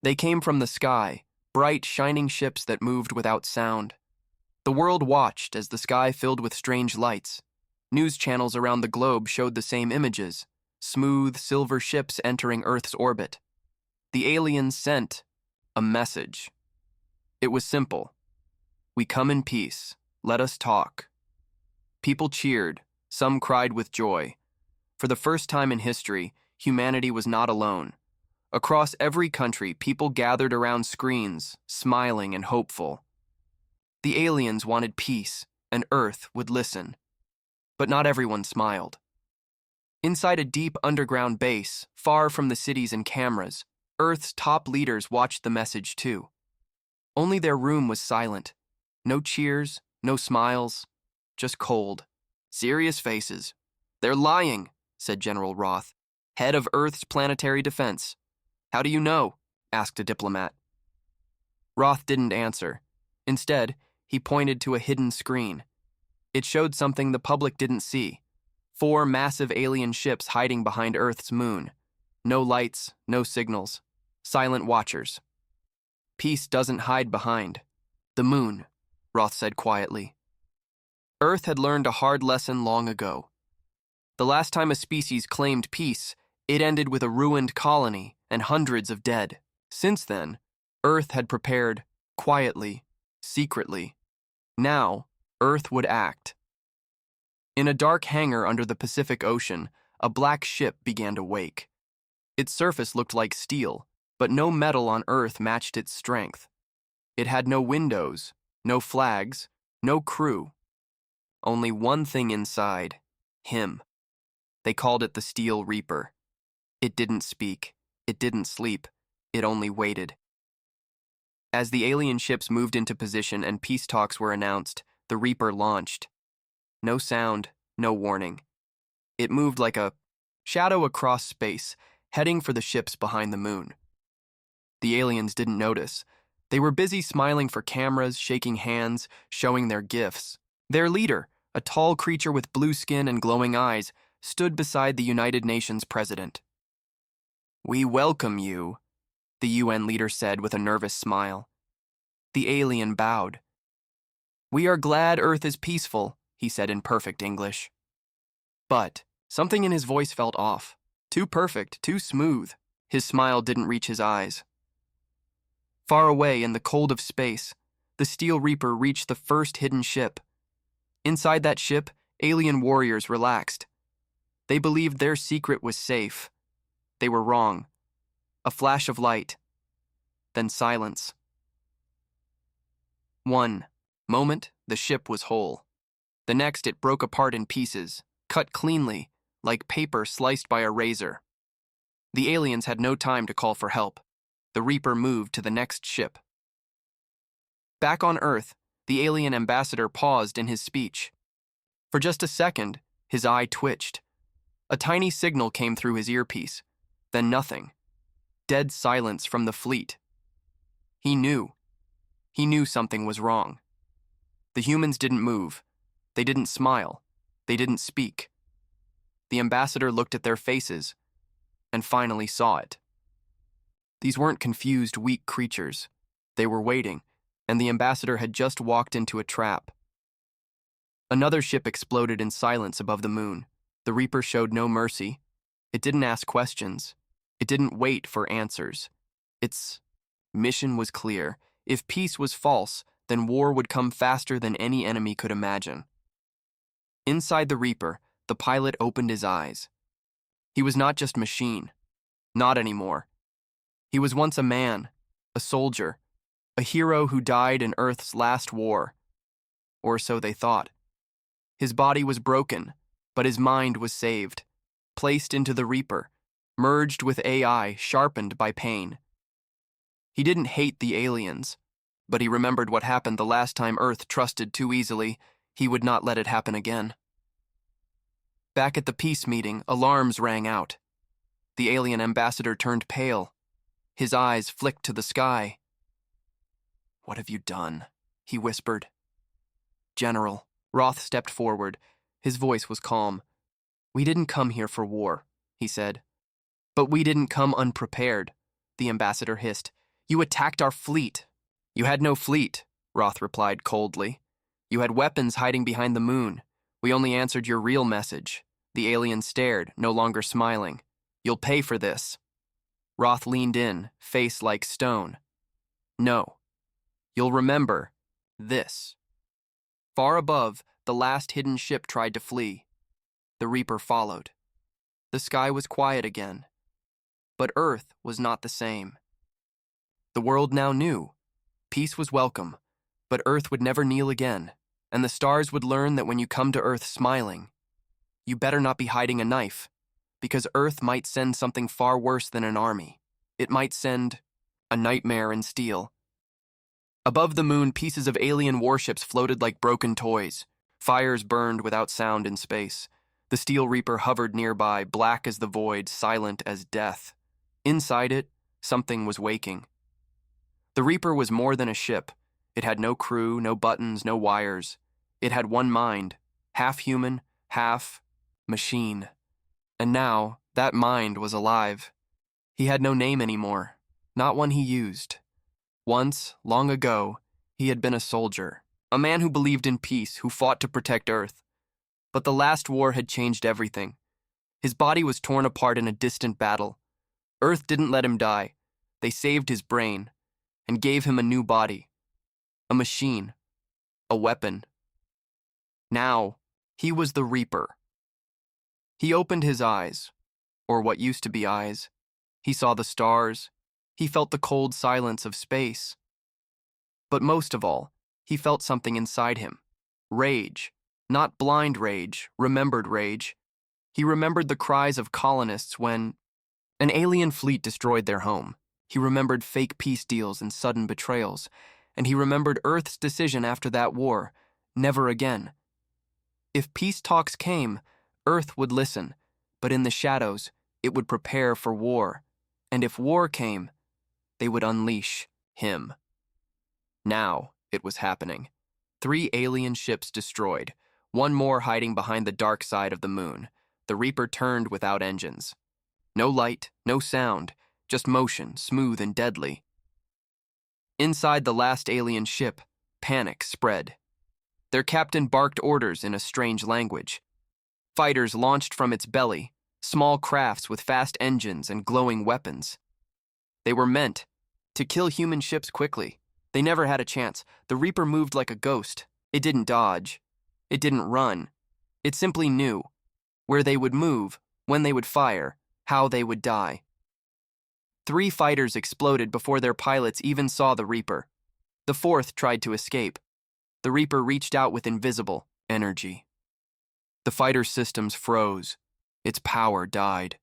They came from the sky, bright, shining ships that moved without sound. The world watched as the sky filled with strange lights. News channels around the globe showed the same images, smooth, silver ships entering Earth's orbit. The aliens sent a message. It was simple. We come in peace. Let us talk. People cheered. Some cried with joy. For the first time in history, humanity was not alone. Across every country, people gathered around screens, smiling and hopeful. The aliens wanted peace, and Earth would listen. But not everyone smiled. Inside a deep underground base, far from the cities and cameras, Earth's top leaders watched the message too. Only their room was silent. No cheers, no smiles, just cold, serious faces. "They're lying," said General Roth, head of Earth's planetary defense. "How do you know?" asked a diplomat. Roth didn't answer. Instead, he pointed to a hidden screen. It showed something the public didn't see. 4 massive alien ships hiding behind Earth's moon. No lights, no signals. Silent watchers. "Peace doesn't hide behind the moon," Roth said quietly. Earth had learned a hard lesson long ago. The last time a species claimed peace, it ended with a ruined colony and hundreds of dead. Since then, Earth had prepared, quietly, secretly. Now, Earth would act. In a dark hangar under the Pacific Ocean, a black ship began to wake. Its surface looked like steel, but no metal on Earth matched its strength. It had no windows, no flags, no crew. Only one thing inside, him. They called it the Steel Reaper. It didn't speak, it didn't sleep, it only waited. As the alien ships moved into position and peace talks were announced, the Reaper launched. No sound, no warning. It moved like a shadow across space, heading for the ships behind the moon. The aliens didn't notice. They were busy smiling for cameras, shaking hands, showing their gifts. Their leader, a tall creature with blue skin and glowing eyes, stood beside the United Nations president. "We welcome you," the UN leader said with a nervous smile. The alien bowed. "We are glad Earth is peaceful," he said in perfect English. But something in his voice felt off. Too perfect, too smooth. His smile didn't reach his eyes. Far away in the cold of space, the Steel Reaper reached the first hidden ship. Inside that ship, alien warriors relaxed. They believed their secret was safe. They were wrong. A flash of light, then silence. One moment, the ship was whole. The next, it broke apart in pieces, cut cleanly, like paper sliced by a razor. The aliens had no time to call for help. The Reaper moved to the next ship. Back on Earth, the alien ambassador paused in his speech. For just a second, his eye twitched. A tiny signal came through his earpiece, then nothing. Dead silence from the fleet. He knew. He knew something was wrong. The humans didn't move. They didn't smile. They didn't speak. The ambassador looked at their faces and finally saw it. These weren't confused, weak creatures. They were waiting, and the ambassador had just walked into a trap. Another ship exploded in silence above the moon. The Reaper showed no mercy. It didn't ask questions. It didn't wait for answers. Its mission was clear. If peace was false, then war would come faster than any enemy could imagine. Inside the Reaper, the pilot opened his eyes. He was not just machine. Not anymore. He was once a man, a soldier, a hero who died in Earth's last war. Or so they thought. His body was broken, but his mind was saved, placed into the Reaper, merged with AI, sharpened by pain. He didn't hate the aliens, but he remembered what happened the last time Earth trusted too easily. He would not let it happen again. Back at the peace meeting, alarms rang out. The alien ambassador turned pale. His eyes flicked to the sky. "What have you done?" he whispered. "General," Roth stepped forward. His voice was calm. "We didn't come here for war," he said. "But we didn't come unprepared," the ambassador hissed. You attacked our fleet. You had no fleet, Roth replied coldly. You had weapons hiding behind the moon. We only answered your real message. The alien stared, no longer smiling. You'll pay for this. Roth leaned in, face like stone. No. You'll remember this. Far above, the last hidden ship tried to flee. The Reaper followed. The sky was quiet again. But Earth was not the same. The world now knew. Peace was welcome, but Earth would never kneel again, and the stars would learn that when you come to Earth smiling, you better not be hiding a knife, because Earth might send something far worse than an army. It might send a nightmare in steel. Above the moon, pieces of alien warships floated like broken toys. Fires burned without sound in space. The Steel Reaper hovered nearby, black as the void, silent as death. Inside it, something was waking. The Reaper was more than a ship. It had no crew, no buttons, no wires. It had one mind, half human, half machine. And now, that mind was alive. He had no name anymore, not one he used. Once, long ago, he had been a soldier, a man who believed in peace, who fought to protect Earth. But the last war had changed everything. His body was torn apart in a distant battle. Earth didn't let him die. They saved his brain and gave him a new body, a machine, a weapon. Now, he was the Reaper. He opened his eyes, or what used to be eyes. He saw the stars. He felt the cold silence of space. But most of all, he felt something inside him. Rage. Not blind rage, remembered rage. He remembered the cries of colonists when an alien fleet destroyed their home. He remembered fake peace deals and sudden betrayals. And he remembered Earth's decision after that war, never again. If peace talks came, Earth would listen, but in the shadows, it would prepare for war. And if war came, they would unleash him. Now it was happening. 3 alien ships destroyed, one more hiding behind the dark side of the moon. The Reaper turned without engines. No light, no sound, just motion, smooth and deadly. Inside the last alien ship, panic spread. Their captain barked orders in a strange language. Fighters launched from its belly, small crafts with fast engines and glowing weapons. They were meant to kill human ships quickly. They never had a chance. The Reaper moved like a ghost. It didn't dodge. It didn't run. It simply knew where they would move, when they would fire, how they would die. 3 fighters exploded before their pilots even saw the Reaper. The 4th tried to escape. The Reaper reached out with invisible energy. The fighter systems froze. Its power died.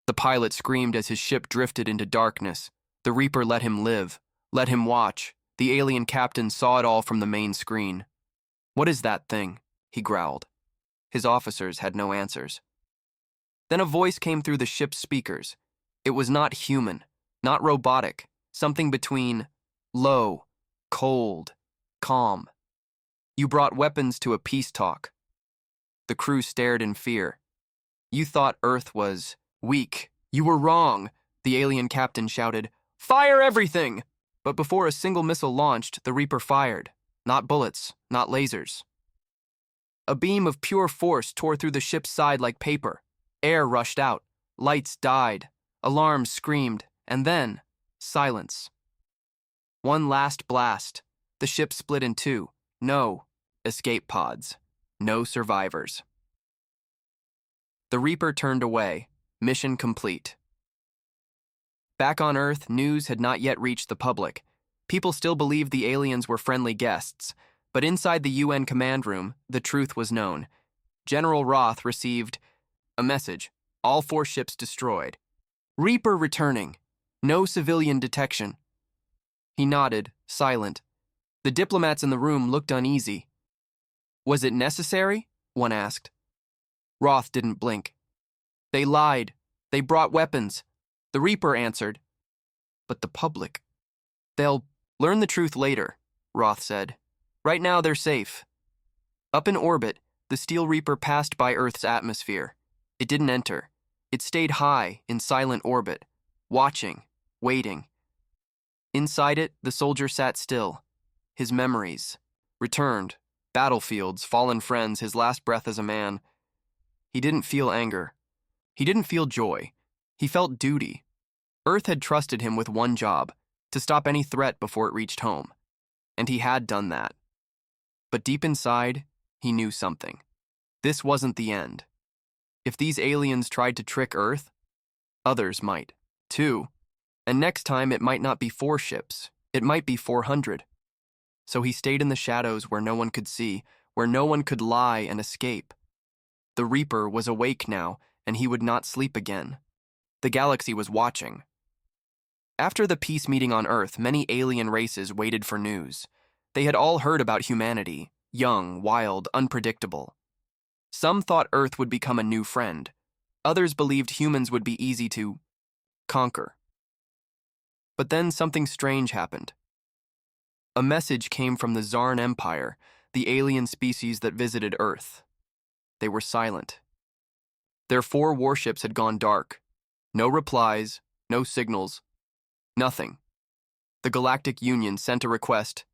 The pilot screamed as his ship drifted into darkness. The Reaper let him live, let him watch. The alien captain saw it all from the main screen. "What is that thing?" he growled. His officers had no answers. Then a voice came through the ship's speakers. It was not human, not robotic, something between low, cold, calm. "You brought weapons to a peace talk." The crew stared in fear. "You thought Earth was weak. You were wrong," the alien captain shouted. "Fire everything!" But before a single missile launched, the Reaper fired. Not bullets, not lasers. A beam of pure force tore through the ship's side like paper. Air rushed out. Lights died. Alarms screamed. And then, silence. One last blast. The ship split in 2. No escape pods. No survivors. The Reaper turned away. Mission complete. Back on Earth, news had not yet reached the public. People still believed the aliens were friendly guests, but inside the UN command room, the truth was known. General Roth received a message. All 4 ships destroyed. Reaper returning. No civilian detection. He nodded, silent. The diplomats in the room looked uneasy. "Was it necessary?" one asked. Roth didn't blink. "They lied. They brought weapons." The Reaper answered. "But the public. They'll learn the truth later," Roth said. "Right now they're safe." Up in orbit, the Steel Reaper passed by Earth's atmosphere. It didn't enter. It stayed high in silent orbit, watching, waiting. Inside it, the soldier sat still. His memories returned. Battlefields, fallen friends, his last breath as a man. He didn't feel anger. He didn't feel joy. He felt duty. Earth had trusted him with one job, to stop any threat before it reached home. And he had done that. But deep inside, he knew something. This wasn't the end. If these aliens tried to trick Earth, others might, too. And next time it might not be 4 ships, it might be 400. So he stayed in the shadows where no one could see, where no one could lie and escape. The Reaper was awake now, and he would not sleep again. The galaxy was watching. After the peace meeting on Earth, many alien races waited for news. They had all heard about humanity, young, wild, unpredictable. Some thought Earth would become a new friend. Others believed humans would be easy to conquer. But then something strange happened. A message came from the Zarn Empire, the alien species that visited Earth. They were silent. Their 4 warships had gone dark. No replies, no signals, nothing. The Galactic Union sent a request.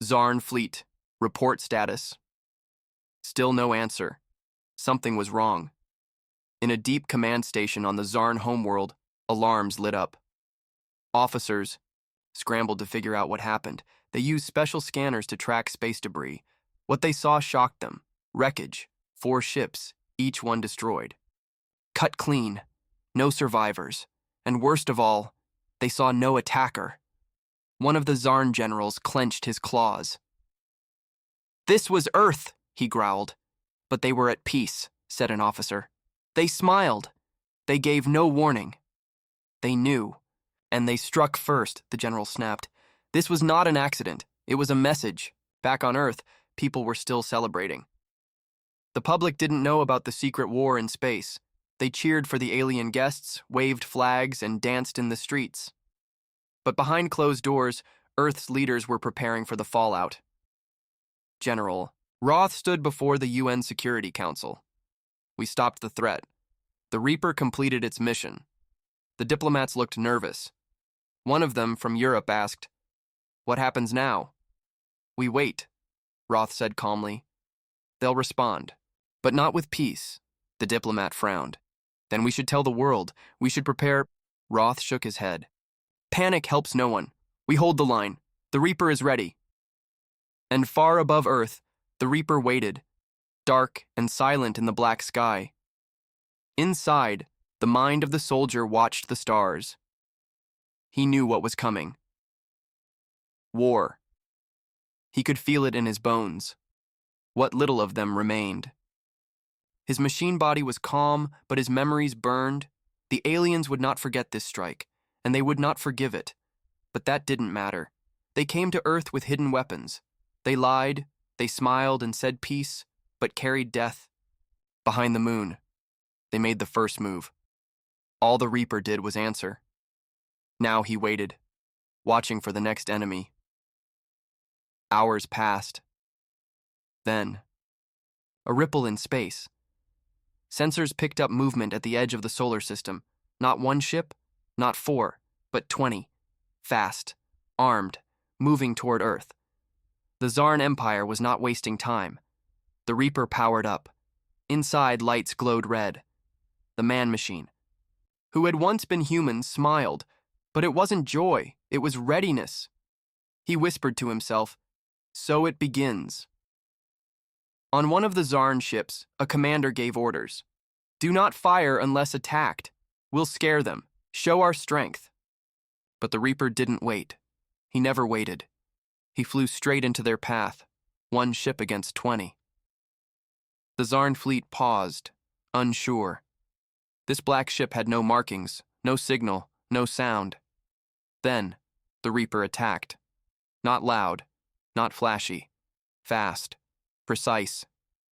Zarn Fleet, report status. Still no answer. Something was wrong. In a deep command station on the Zarn homeworld, alarms lit up. Officers scrambled to figure out what happened. They used special scanners to track space debris. What they saw shocked them. Wreckage, 4 ships, each one destroyed. Cut clean, no survivors. And worst of all, they saw no attacker. One of the Zarn generals clenched his claws. "This was Earth," he growled. "But they were at peace," said an officer. "They smiled. They gave no warning. They knew. And they struck first," the general snapped. "This was not an accident. It was a message. Back on Earth, people were still celebrating." The public didn't know about the secret war in space. They cheered for the alien guests, waved flags, and danced in the streets. But behind closed doors, Earth's leaders were preparing for the fallout. General Roth stood before the UN Security Council. "We stopped the threat. The Reaper completed its mission." The diplomats looked nervous. One of them, from Europe, asked, "What happens now?" "We wait," Roth said calmly. "They'll respond, but not with peace." The diplomat frowned. "Then we should tell the world. We should prepare." Roth shook his head. "Panic helps no one. We hold the line. The Reaper is ready." And far above Earth, the Reaper waited, dark and silent in the black sky. Inside, the mind of the soldier watched the stars. He knew what was coming. War. He could feel it in his bones. What little of them remained. His machine body was calm, but his memories burned. The aliens would not forget this strike, and they would not forgive it. But that didn't matter. They came to Earth with hidden weapons. They lied, they smiled and said peace, but carried death. Behind the moon, they made the first move. All the Reaper did was answer. Now he waited, watching for the next enemy. Hours passed. Then, a ripple in space. Sensors picked up movement at the edge of the solar system. Not 1 ship, not 4, but 20. Fast, armed, moving toward Earth. The Zarn Empire was not wasting time. The Reaper powered up. Inside, lights glowed red. The man-machine, who had once been human, smiled, but it wasn't joy, it was readiness. He whispered to himself, "So it begins." On one of the Zarn ships, a commander gave orders. "Do not fire unless attacked. We'll scare them, show our strength." But the Reaper didn't wait. He never waited. He flew straight into their path, 1 ship against 20. The Zarn fleet paused, unsure. This black ship had no markings, no signal, no sound. Then, the Reaper attacked. Not loud, not flashy. Fast, precise,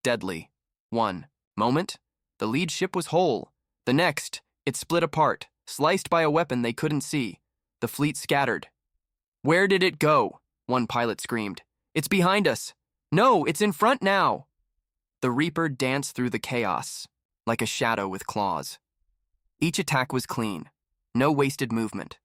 deadly. 1 moment, the lead ship was whole. The next, it split apart, sliced by a weapon they couldn't see. The fleet scattered. "Where did it go?" one pilot screamed. "It's behind us." "No, it's in front now." The Reaper danced through the chaos, like a shadow with claws. Each attack was clean. No wasted movement.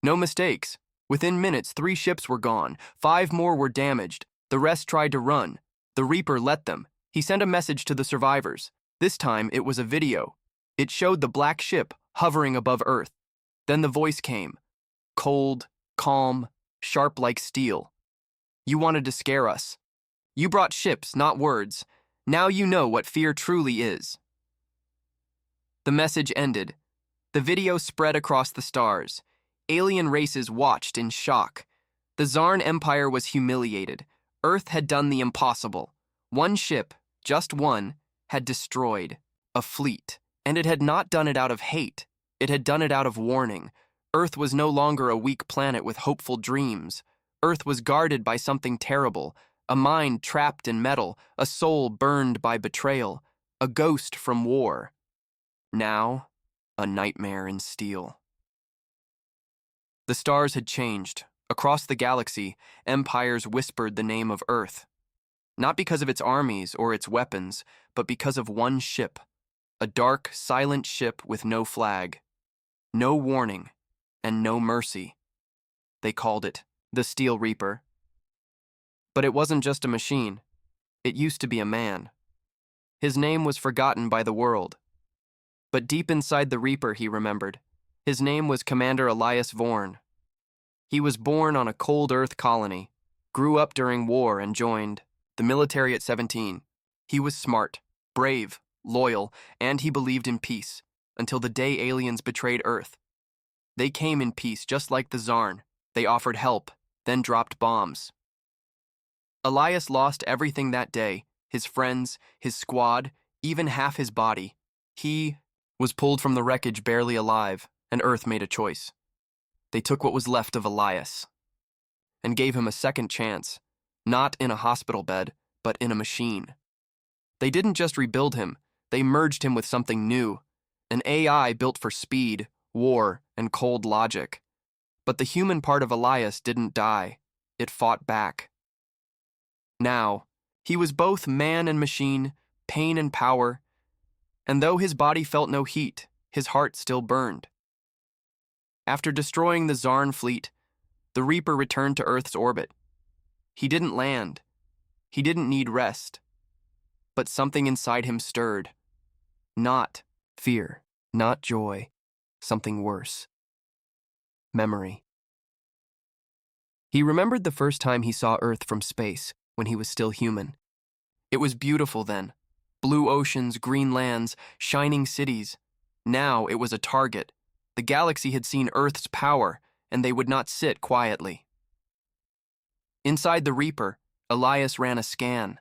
No mistakes. Within minutes, 3 ships were gone, 5 more were damaged, the rest tried to run. The Reaper let them. He sent a message to the survivors. This time, it was a video. It showed the black ship hovering above Earth. Then the voice came. Cold, calm, sharp like steel. You wanted to scare us. You brought ships, not words. Now you know what fear truly is. The message ended. The video spread across the stars. Alien races watched in shock. The Zarn Empire was humiliated. Earth had done the impossible. One ship, just one, had destroyed a fleet. And it had not done it out of hate. It had done it out of warning. Earth was no longer a weak planet with hopeful dreams. Earth was guarded by something terrible, a mind trapped in metal, a soul burned by betrayal, a ghost from war. Now, a nightmare in steel. The stars had changed. Across the galaxy, empires whispered the name of Earth. Not because of its armies or its weapons, but because of one ship. A dark, silent ship with no flag. No warning, and no mercy. They called it the Steel Reaper. But it wasn't just a machine. It used to be a man. His name was forgotten by the world. But deep inside the Reaper, he remembered. His name was Commander Elias Vorn. He was born on a cold Earth colony, grew up during war and joined the military at 17. He was smart, brave, loyal, and he believed in peace, until the day aliens betrayed Earth. They came in peace just like the Zarn. They offered help, then dropped bombs. Elias lost everything that day, his friends, his squad, even half his body. He was pulled from the wreckage barely alive, and Earth made a choice. They took what was left of Elias and gave him a second chance, not in a hospital bed, but in a machine. They didn't just rebuild him, they merged him with something new, an AI built for speed, war, and cold logic. But the human part of Elias didn't die. It fought back. Now, he was both man and machine, pain and power, and though his body felt no heat, his heart still burned. After destroying the Zarn fleet, the Reaper returned to Earth's orbit. He didn't land. He didn't need rest. But something inside him stirred. Not fear, not joy, something worse. Memory. He remembered the first time he saw Earth from space, when he was still human. It was beautiful then. Blue oceans, green lands, shining cities. Now it was a target. The galaxy had seen Earth's power, and they would not sit quietly. Inside the Reaper, Elias ran a scan.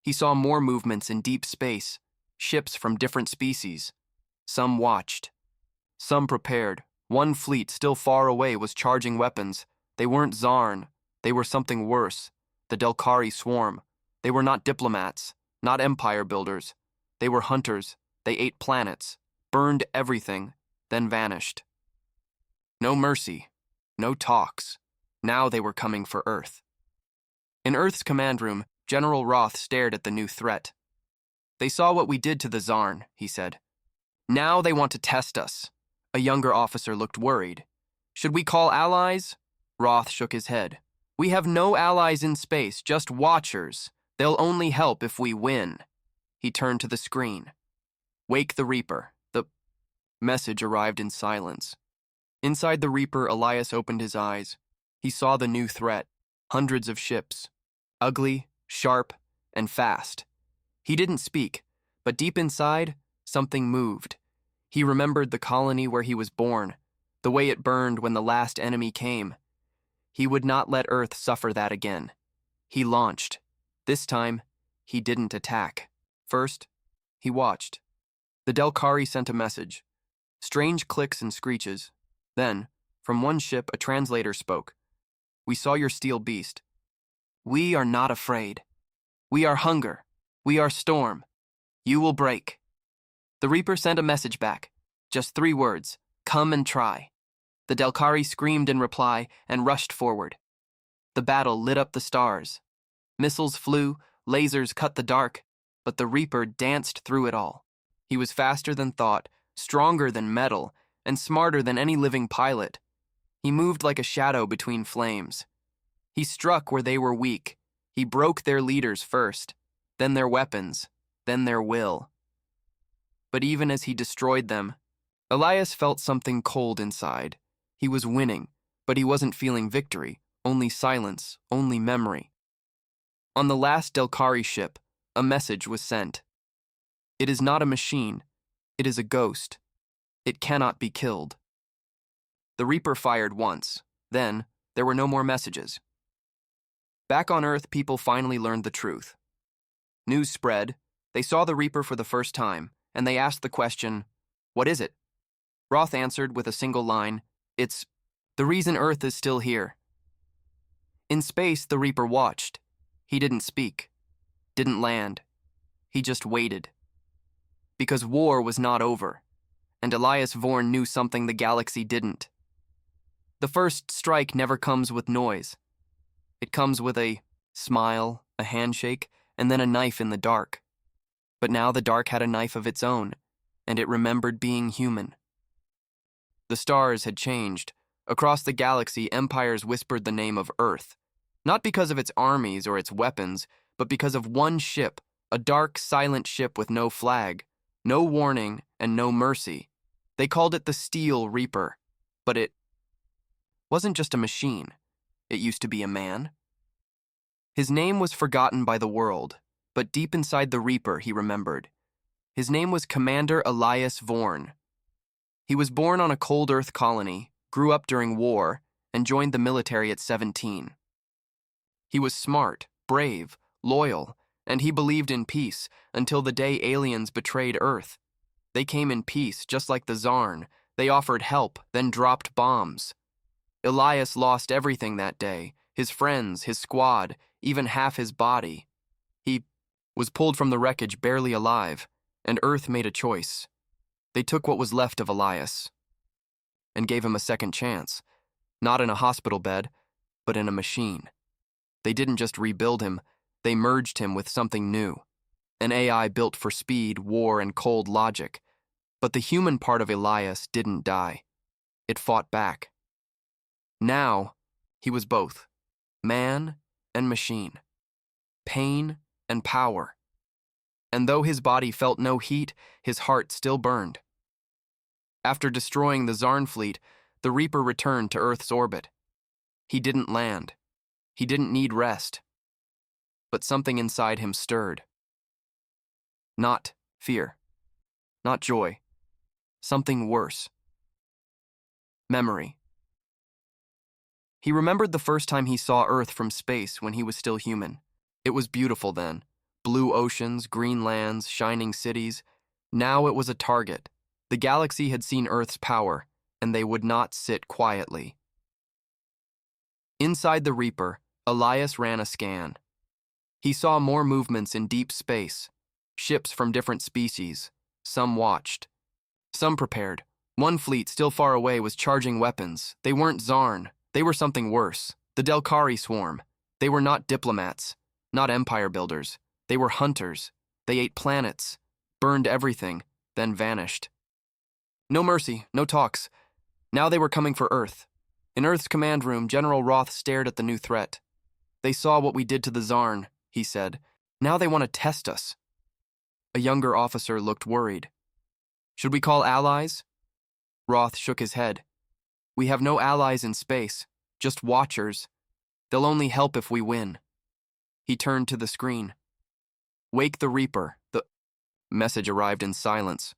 He saw more movements in deep space, ships from different species. Some watched. Some prepared. One fleet still far away was charging weapons. They weren't Zarn. They were something worse. The Delcari swarm. They were not diplomats, not empire builders. They were hunters. They ate planets, burned everything, then vanished. No mercy, no talks. Now they were coming for Earth. In Earth's command room, General Roth stared at the new threat. They saw what we did to the Zarn, he said. Now they want to test us. A younger officer looked worried. Should we call allies? Roth shook his head. We have no allies in space, just watchers. They'll only help if we win. He turned to the screen. Wake the Reaper. The message arrived in silence. Inside the Reaper, Elias opened his eyes. He saw the new threat. Hundreds of ships. Ugly, sharp, and fast. He didn't speak, but deep inside, something moved. He remembered the colony where he was born, the way it burned when the last enemy came. He would not let Earth suffer that again. He launched. This time, he didn't attack. First, he watched. The Delcari sent a message. Strange clicks and screeches. Then, from one ship, a translator spoke. We saw your steel beast. We are not afraid. We are hunger. We are storm. You will break. The Reaper sent a message back. Just 3 words. Come and try. The Delcari screamed in reply and rushed forward. The battle lit up the stars. Missiles flew, lasers cut the dark, but the Reaper danced through it all. He was faster than thought, stronger than metal, and smarter than any living pilot. He moved like a shadow between flames. He struck where they were weak. He broke their leaders first, then their weapons, then their will. But even as he destroyed them, Elias felt something cold inside. He was winning, but he wasn't feeling victory, only silence, only memory. On the last Delcari ship, a message was sent. It is not a machine. It is a ghost. It cannot be killed. The Reaper fired once. Then, there were no more messages. Back on Earth, people finally learned the truth. News spread. They saw the Reaper for the first time, and they asked the question, "What is it?" Roth answered with a single line, "It's the reason Earth is still here." In space, the Reaper watched. He didn't speak, didn't land. He just waited. Because war was not over, and Elias Vorn knew something the galaxy didn't. The first strike never comes with noise. It comes with a smile, a handshake, and then a knife in the dark. But now the dark had a knife of its own, and it remembered being human. The stars had changed. Across the galaxy, empires whispered the name of Earth, not because of its armies or its weapons, but because of one ship, a dark, silent ship with no flag, no warning, and no mercy. They called it the Steel Reaper, but it wasn't just a machine. It used to be a man. His name was forgotten by the world, but deep inside the Reaper he remembered. His name was Commander Elias Vorn. He was born on a cold Earth colony, grew up during war, and joined the military at 17. He was smart, brave, loyal, and he believed in peace until the day aliens betrayed Earth. They came in peace, just like the Zarn. They offered help, then dropped bombs. Elias lost everything that day, his friends, his squad, even half his body. He was pulled from the wreckage barely alive, and Earth made a choice. They took what was left of Elias and gave him a second chance, not in a hospital bed, but in a machine. They didn't just rebuild him, they merged him with something new, an AI built for speed, war, and cold logic. But the human part of Elias didn't die. It fought back. Now, he was both, man and machine, pain and power. And though his body felt no heat, his heart still burned. After destroying the Zarn fleet, the Reaper returned to Earth's orbit. He didn't land. He didn't need rest. But something inside him stirred. Not fear. Not joy. Something worse. Memory. He remembered the first time he saw Earth from space when he was still human. It was beautiful then. Blue oceans, green lands, shining cities. Now it was a target. The galaxy had seen Earth's power, and they would not sit quietly. Inside the Reaper, Elias ran a scan. He saw more movements in deep space, ships from different species. Some watched. Some prepared. One fleet still far away was charging weapons. They weren't Zarn. They were something worse. The Delcari swarm. They were not diplomats, not empire builders. They were hunters. They ate planets, burned everything, then vanished. No mercy, no talks. Now they were coming for Earth. In Earth's command room, General Roth stared at the new threat. "They saw what we did to the Zarn," he said. "Now they want to test us." A younger officer looked worried. "Should we call allies?" Roth shook his head. "We have no allies in space, just watchers. They'll only help if we win." He turned to the screen. "Wake the Reaper." The message arrived in silence.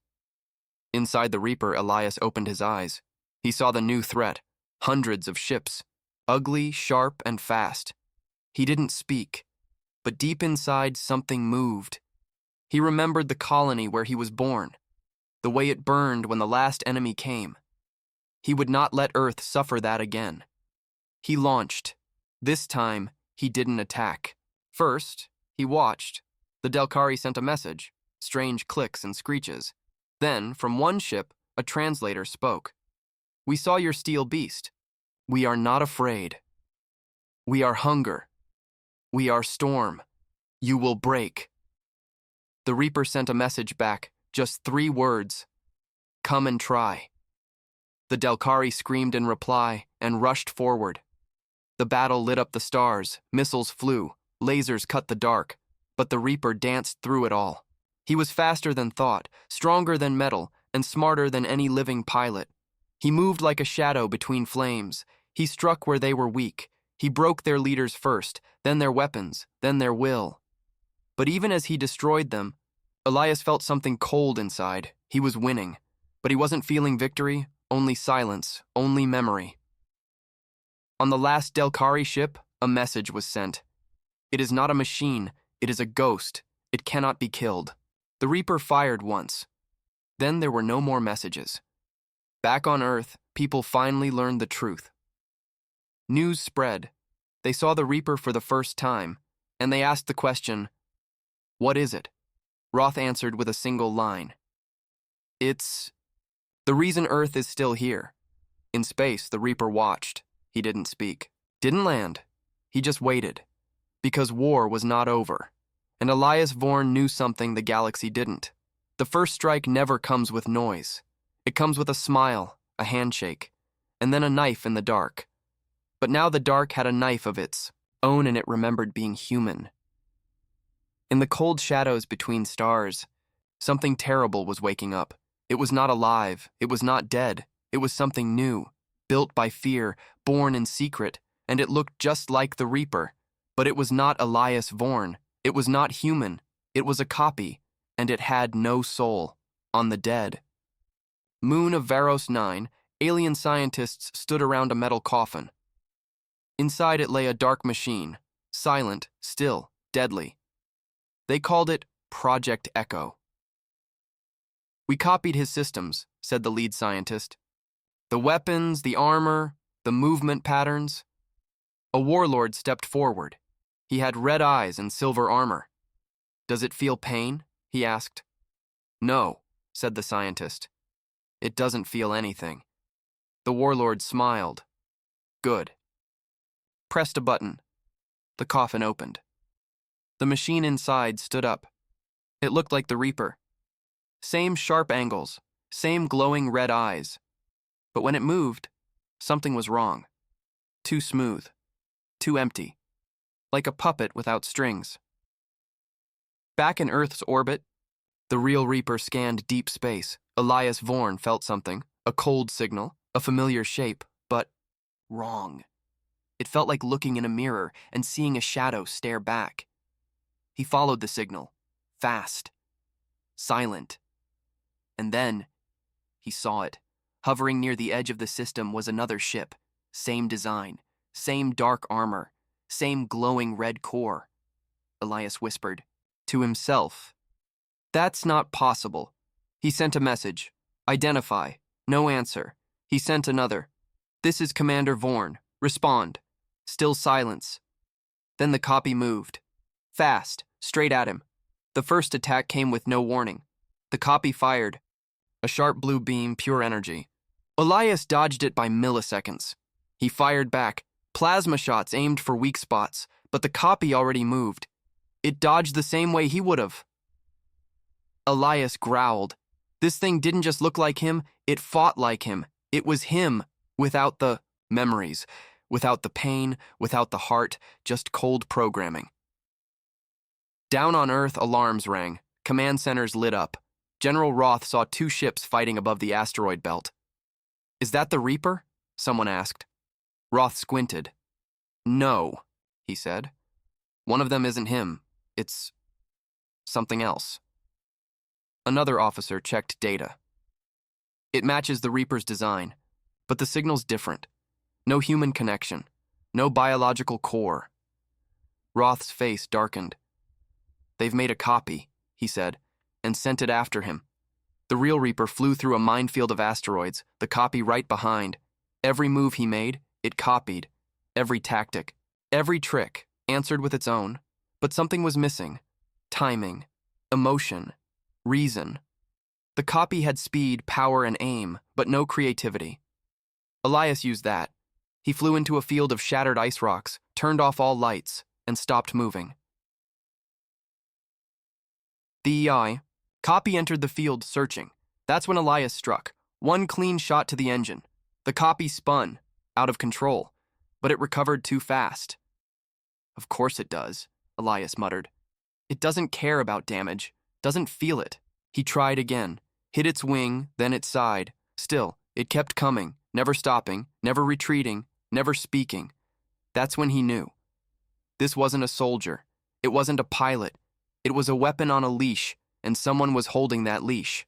Inside the Reaper, Elias opened his eyes. He saw the new threat, hundreds of ships, ugly, sharp, and fast. He didn't speak, but deep inside something moved. He remembered the colony where he was born, the way it burned when the last enemy came. He would not let Earth suffer that again. He launched. This time, he didn't attack. First, he watched. The Delcari sent a message, strange clicks and screeches. Then, from one ship, a translator spoke. "We saw your steel beast. We are not afraid. We are hunger. We are storm. You will break." The Reaper sent a message back, just 3 words. "Come and try." The Delcari screamed in reply and rushed forward. The battle lit up the stars, missiles flew, lasers cut the dark, but the Reaper danced through it all. He was faster than thought, stronger than metal, and smarter than any living pilot. He moved like a shadow between flames. He struck where they were weak. He broke their leaders first, then their weapons, then their will. But even as he destroyed them, Elias felt something cold inside. He was winning, but he wasn't feeling victory, only silence, only memory. On the last Delcari ship, a message was sent. It is not a machine, it is a ghost. It cannot be killed. The Reaper fired once. Then there were no more messages. Back on Earth, people finally learned the truth. News spread. They saw the Reaper for the first time, and they asked the question, "What is it?" Roth answered with a single line. "It's the reason Earth is still here." In space, the Reaper watched. He didn't speak. Didn't land. He just waited. Because war was not over. And Elias Vorn knew something the galaxy didn't. The first strike never comes with noise. It comes with a smile, a handshake, and then a knife in the dark. But now the dark had a knife of its own, and it remembered being human. In the cold shadows between stars, something terrible was waking up. It was not alive. It was not dead. It was something new, built by fear, born in secret, and it looked just like the Reaper. But it was not Elias Vorn. It was not human. It was a copy, and it had no soul. On the dead. Moon of Varos 9, alien scientists stood around a metal coffin. Inside it lay a dark machine, silent, still, deadly. They called it Project Echo. "We copied his systems," said the lead scientist. "The weapons, the armor, the movement patterns." A warlord stepped forward. He had red eyes and silver armor. "Does it feel pain?" he asked. "No," said the scientist. "It doesn't feel anything." The warlord smiled. "Good." Pressed a button. The coffin opened. The machine inside stood up. It looked like the Reaper. Same sharp angles, same glowing red eyes. But when it moved, something was wrong. Too smooth. Too empty. Like a puppet without strings. Back in Earth's orbit, the real Reaper scanned deep space. Elias Vorn felt something, a cold signal, a familiar shape, but wrong. It felt like looking in a mirror and seeing a shadow stare back. He followed the signal, fast, silent. And then, he saw it. Hovering near the edge of the system was another ship, same design, same dark armor, same glowing red core. Elias whispered, to himself, "That's not possible." He sent a message, "Identify." No answer. He sent another, "This is Commander Vorn. Respond." Still silence. Then the copy moved. Fast, straight at him. The first attack came with no warning. The copy fired. A sharp blue beam, pure energy. Elias dodged it by milliseconds. He fired back, plasma shots aimed for weak spots, but the copy already moved. It dodged the same way he would have. Elias growled. This thing didn't just look like him, it fought like him. It was him, without the memories, without the pain, without the heart, just cold programming. Down on Earth, alarms rang. Command centers lit up. General Roth saw 2 ships fighting above the asteroid belt. "Is that the Reaper?" someone asked. Roth squinted. "No," he said. "One of them isn't him. It's something else." Another officer checked data. It matches the Reaper's design, but the signal's different. No human connection. No biological core. Roth's face darkened. "They've made a copy," he said, and sent it after him. The real Reaper flew through a minefield of asteroids, the copy right behind. Every move he made, it copied. Every tactic, every trick, answered with its own. But something was missing. Timing, emotion, reason. The copy had speed, power, and aim, but no creativity. Elias used that. He flew into a field of shattered ice rocks, turned off all lights, and stopped moving. The copy entered the field searching. That's when Elias struck. One clean shot to the engine. The copy spun, out of control, but it recovered too fast. Of course it does, Elias muttered. It doesn't care about damage, doesn't feel it. He tried again, hit its wing, then its side. Still, it kept coming, never stopping, never retreating, never speaking. That's when he knew. This wasn't a soldier. It wasn't a pilot. It was a weapon on a leash, and someone was holding that leash.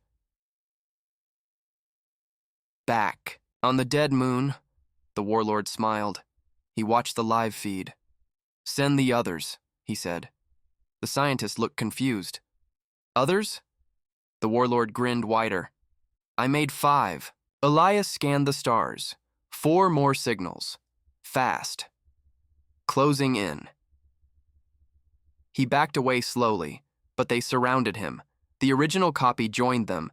Back. On the dead moon, the warlord smiled. He watched the live feed. Send the others, he said. The scientist looked confused. Others? The warlord grinned wider. I made 5. Elias scanned the stars. 4 more signals. Fast. Closing in. He backed away slowly, but they surrounded him. The original copy joined them,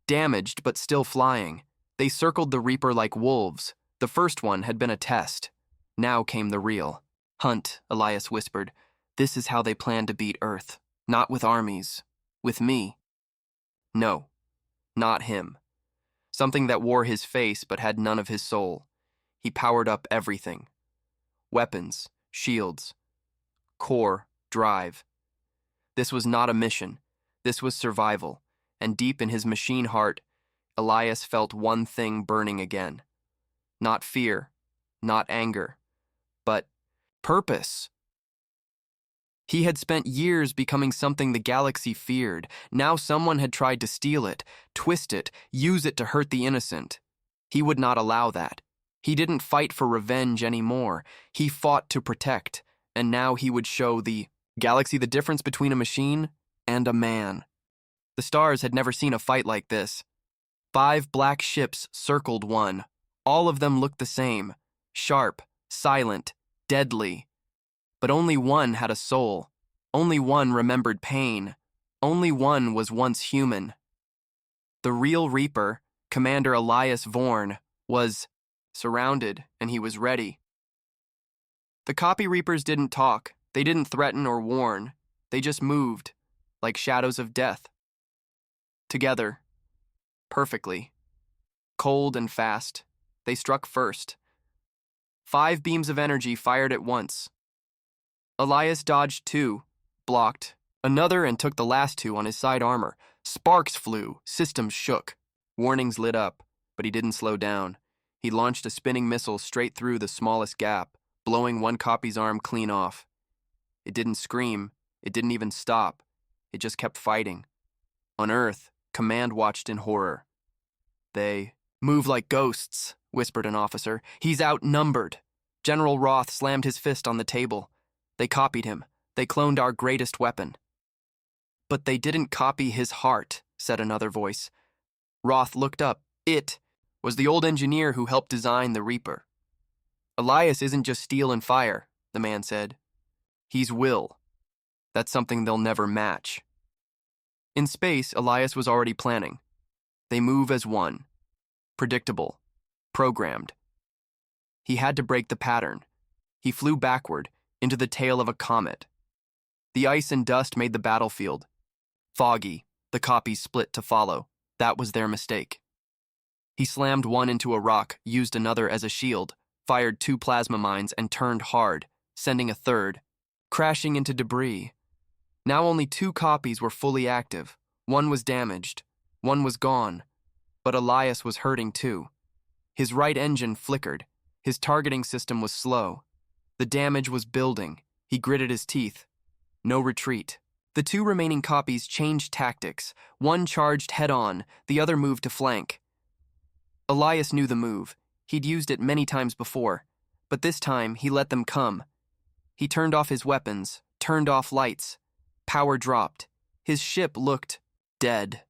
damaged but still flying. They circled the Reaper like wolves. The first one had been a test. Now came the real. Hunt, Elias whispered. This is how they plan to beat Earth. Not with armies. With me. No, not him. Something that wore his face but had none of his soul. He powered up everything. Weapons, shields, core, drive. This was not a mission. This was survival. And deep in his machine heart, Elias felt one thing burning again. Not fear, not anger, but purpose. He had spent years becoming something the galaxy feared. Now someone had tried to steal it, twist it, use it to hurt the innocent. He would not allow that. He didn't fight for revenge anymore. He fought to protect, and now he would show the galaxy the difference between a machine and a man. The stars had never seen a fight like this. 5 black ships circled one. All of them looked the same, sharp, silent, deadly. But only one had a soul. Only one remembered pain. Only one was once human. The real Reaper, Commander Elias Vorn, was surrounded, and he was ready. The copy Reapers didn't talk. They didn't threaten or warn. They just moved, like shadows of death. Together. Perfectly. Cold and fast. They struck first. 5 beams of energy fired at once. Elias dodged 2, blocked, another and took the last 2 on his side armor. Sparks flew, systems shook. Warnings lit up, but he didn't slow down. He launched a spinning missile straight through the smallest gap, blowing one copy's arm clean off. It didn't scream, it didn't even stop. It just kept fighting. On Earth, Command watched in horror. They move like ghosts, whispered an officer. He's outnumbered. General Roth slammed his fist on the table. They copied him. They cloned our greatest weapon. But they didn't copy his heart, said another voice. Roth looked up. It was the old engineer who helped design the Reaper. Elias isn't just steel and fire, the man said. He's will. That's something they'll never match. In space, Elias was already planning. They move as one. Predictable. Programmed. He had to break the pattern. He flew backward, into the tail of a comet. The ice and dust made the battlefield. Foggy, the copies split to follow. That was their mistake. He slammed one into a rock, used another as a shield, fired 2 plasma mines, and turned hard, sending a third, crashing into debris. Now only 2 copies were fully active. One was damaged. One was gone. But Elias was hurting too. His right engine flickered. His targeting system was slow. The damage was building. He gritted his teeth. No retreat. The 2 remaining copies changed tactics. One charged head-on, the other moved to flank. Elias knew the move. He'd used it many times before, but this time he let them come. He turned off his weapons, turned off lights. Power dropped. His ship looked dead.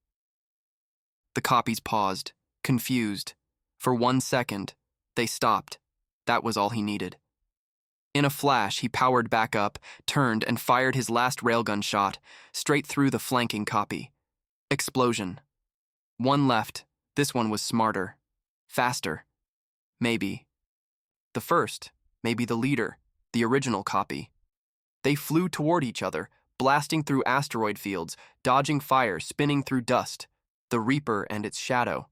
The copies paused, confused. For 1 second, they stopped. That was all he needed. In a flash, he powered back up, turned, and fired his last railgun shot, straight through the flanking copy. Explosion. 1 left. This one was smarter. Faster. Maybe. The first, maybe the leader, the original copy. They flew toward each other, blasting through asteroid fields, dodging fire, spinning through dust. The Reaper and its shadow.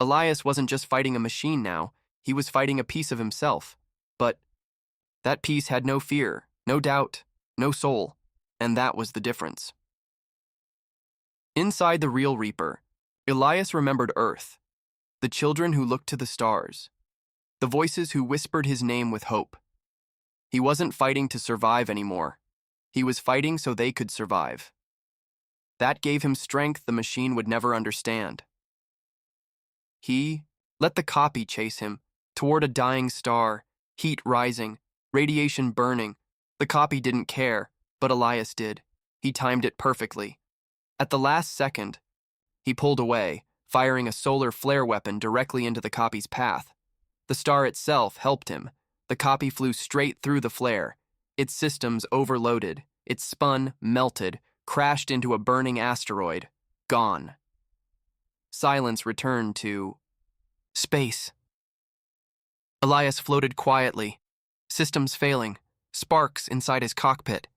Elias wasn't just fighting a machine now, he was fighting a piece of himself. But that piece had no fear, no doubt, no soul, and that was the difference. Inside the real Reaper, Elias remembered Earth, the children who looked to the stars, the voices who whispered his name with hope. He wasn't fighting to survive anymore. He was fighting so they could survive. That gave him strength the machine would never understand. He let the copy chase him toward a dying star, heat rising, radiation burning. The copy didn't care, but Elias did. He timed it perfectly. At the last second, he pulled away, firing a solar flare weapon directly into the copy's path. The star itself helped him. The copy flew straight through the flare. Its systems overloaded. It spun, melted, crashed into a burning asteroid. Gone. Silence returned to space. Elias floated quietly, systems failing, sparks inside his cockpit.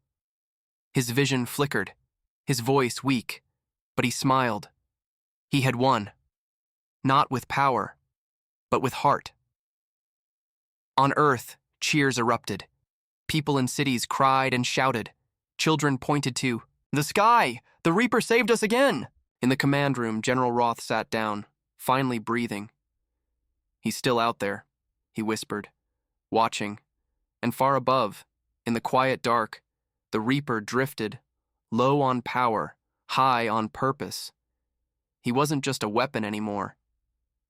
His vision flickered, his voice weak, but he smiled. He had won. Not with power, but with heart. On Earth, cheers erupted. People in cities cried and shouted. Children pointed to the sky. The Reaper saved us again. In the command room, General Roth sat down, finally breathing. He's still out there, he whispered, watching. And far above, in the quiet dark, the Reaper drifted, low on power, high on purpose. He wasn't just a weapon anymore.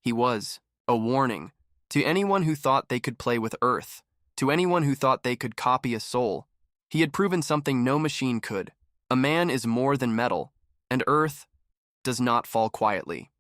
He was a warning to anyone who thought they could play with Earth, to anyone who thought they could copy a soul. He had proven something no machine could. A man is more than metal, and Earth does not fall quietly.